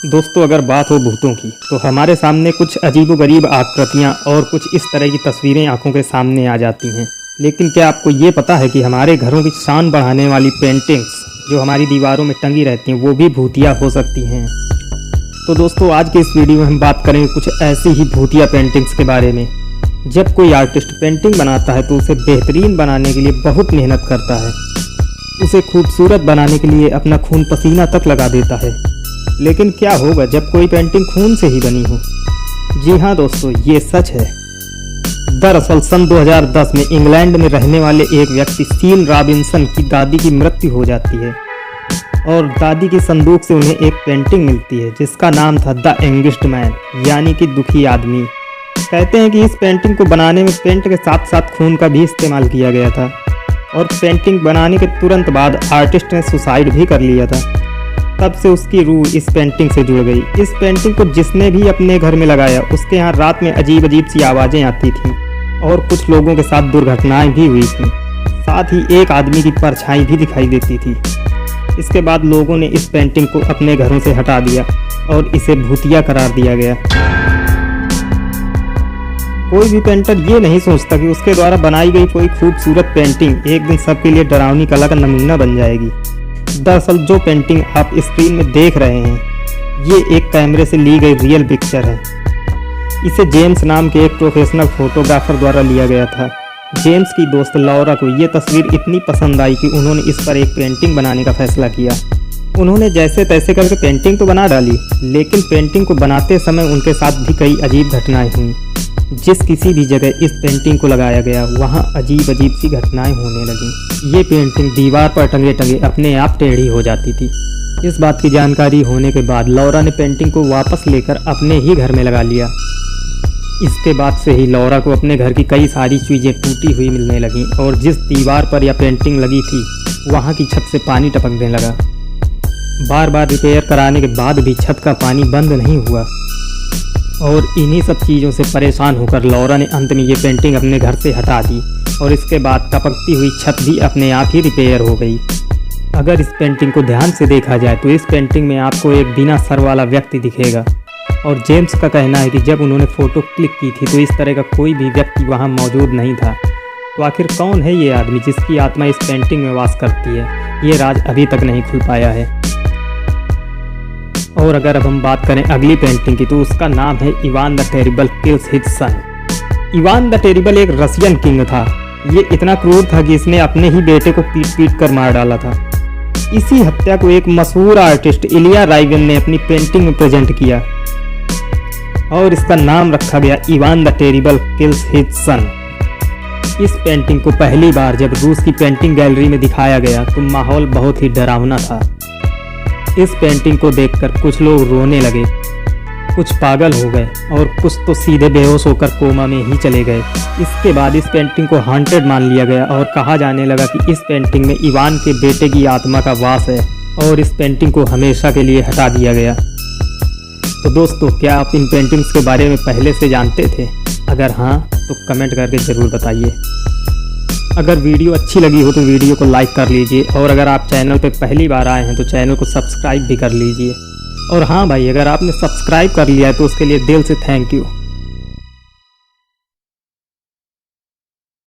दोस्तों, अगर बात हो भूतों की तो हमारे सामने कुछ अजीबोगरीब आकृतियाँ और कुछ इस तरह की तस्वीरें आंखों के सामने आ जाती हैं। लेकिन क्या आपको ये पता है कि हमारे घरों की शान बढ़ाने वाली पेंटिंग्स जो हमारी दीवारों में टंगी रहती हैं वो भी भूतिया हो सकती हैं। तो दोस्तों, आज के इस वीडियो में हम बात करेंगे कुछ ऐसी ही भूतिया पेंटिंग्स के बारे में। जब कोई आर्टिस्ट पेंटिंग बनाता है तो उसे बेहतरीन बनाने के लिए बहुत मेहनत करता है। उसे खूबसूरत बनाने के लिए अपना खून पसीना तक लगा देता है। लेकिन क्या होगा जब कोई पेंटिंग खून से ही बनी हो? जी हाँ दोस्तों, ये सच है। दरअसल सन 2010 में इंग्लैंड में रहने वाले एक व्यक्ति सील रॉबिन्सन की दादी की मृत्यु हो जाती है और दादी की संदूक से उन्हें एक पेंटिंग मिलती है जिसका नाम था द एंगिस्ट मैन, यानी कि दुखी आदमी। कहते हैं कि इस पेंटिंग को बनाने में पेंट के साथ साथ खून का भी इस्तेमाल किया गया था और पेंटिंग बनाने के तुरंत बाद आर्टिस्ट ने सुसाइड भी कर लिया था। तब से उसकी रूह इस पेंटिंग से जुड़ गई। इस पेंटिंग को जिसने भी अपने घर में लगाया उसके यहाँ रात में अजीब अजीब सी आवाज़ें आती थीं और कुछ लोगों के साथ दुर्घटनाएं भी हुई थीं। साथ ही एक आदमी की परछाई भी दिखाई देती थी। इसके बाद लोगों ने इस पेंटिंग को अपने घरों से हटा दिया और इसे भूतिया करार दिया गया। कोई भी पेंटर ये नहीं सोचता कि उसके द्वारा बनाई गई कोई खूबसूरत पेंटिंग एक दिन सबके लिए डरावनी कला का नमूना बन जाएगी। दरअसल जो पेंटिंग आप स्क्रीन में देख रहे हैं ये एक कैमरे से ली गई रियल पिक्चर है। इसे जेम्स नाम के एक प्रोफेशनल फोटोग्राफर द्वारा लिया गया था। जेम्स की दोस्त लौरा को ये तस्वीर इतनी पसंद आई कि उन्होंने इस पर एक पेंटिंग बनाने का फैसला किया। उन्होंने जैसे तैसे करके पेंटिंग तो बना डाली, लेकिन पेंटिंग को बनाते समय उनके साथ भी कई अजीब घटनाएं हुई। जिस किसी भी जगह इस पेंटिंग को लगाया गया वहाँ अजीब अजीब सी घटनाएं होने लगीं। ये पेंटिंग दीवार पर टंगे टंगे अपने आप टेढ़ी हो जाती थी। इस बात की जानकारी होने के बाद लौरा ने पेंटिंग को वापस लेकर अपने ही घर में लगा लिया। इसके बाद से ही लौरा को अपने घर की कई सारी चीज़ें टूटी हुई मिलने लगीं और जिस दीवार पर यह पेंटिंग लगी थी वहाँ की छत से पानी टपकने लगा। बार बार रिपेयर कराने के बाद भी छत का पानी बंद नहीं हुआ और इन्हीं सब चीज़ों से परेशान होकर लौरा ने अंत में ये पेंटिंग अपने घर से हटा दी और इसके बाद टपकती हुई छत भी अपने आप ही रिपेयर हो गई। अगर इस पेंटिंग को ध्यान से देखा जाए तो इस पेंटिंग में आपको एक बिना सर वाला व्यक्ति दिखेगा और जेम्स का कहना है कि जब उन्होंने फ़ोटो क्लिक की थी तो इस तरह का कोई भी व्यक्ति वहाँ मौजूद नहीं था। तो आखिर कौन है ये आदमी जिसकी आत्मा इस पेंटिंग में वास करती है? ये राज अभी तक नहीं खुल पाया है। और अगर अब हम बात करें अगली पेंटिंग की तो उसका नाम है Ivan the terrible kills his son. Ivan the terrible एक रशियन किंग था। ये इतना क्रूर था कि इसने अपने ही बेटे को पीट पीट कर मार डाला था। इसी हत्या को एक मशहूर आर्टिस्ट इलिया राइगन ने अपनी पेंटिंग में प्रेजेंट किया और इसका नाम रखा गया Ivan the terrible kills his son. इस पेंटिंग को पहली बार जब रूस की पेंटिंग गैलरी में दिखाया गया तो माहौल बहुत ही डरावना था। इस पेंटिंग को देखकर कुछ लोग रोने लगे, कुछ पागल हो गए और कुछ तो सीधे बेहोश होकर कोमा में ही चले गए। इसके बाद इस पेंटिंग को हॉन्टेड मान लिया गया और कहा जाने लगा कि इस पेंटिंग में इवान के बेटे की आत्मा का वास है और इस पेंटिंग को हमेशा के लिए हटा दिया गया। तो दोस्तों, क्या आप इन पेंटिंग्स के बारे में पहले से जानते थे? अगर हाँ तो कमेंट करके ज़रूर बताइए। अगर वीडियो अच्छी लगी हो तो वीडियो को लाइक कर लीजिए और अगर आप चैनल पर पहली बार आए हैं तो चैनल को सब्सक्राइब भी कर लीजिए। और हाँ भाई, अगर आपने सब्सक्राइब कर लिया है तो उसके लिए दिल से थैंक यू।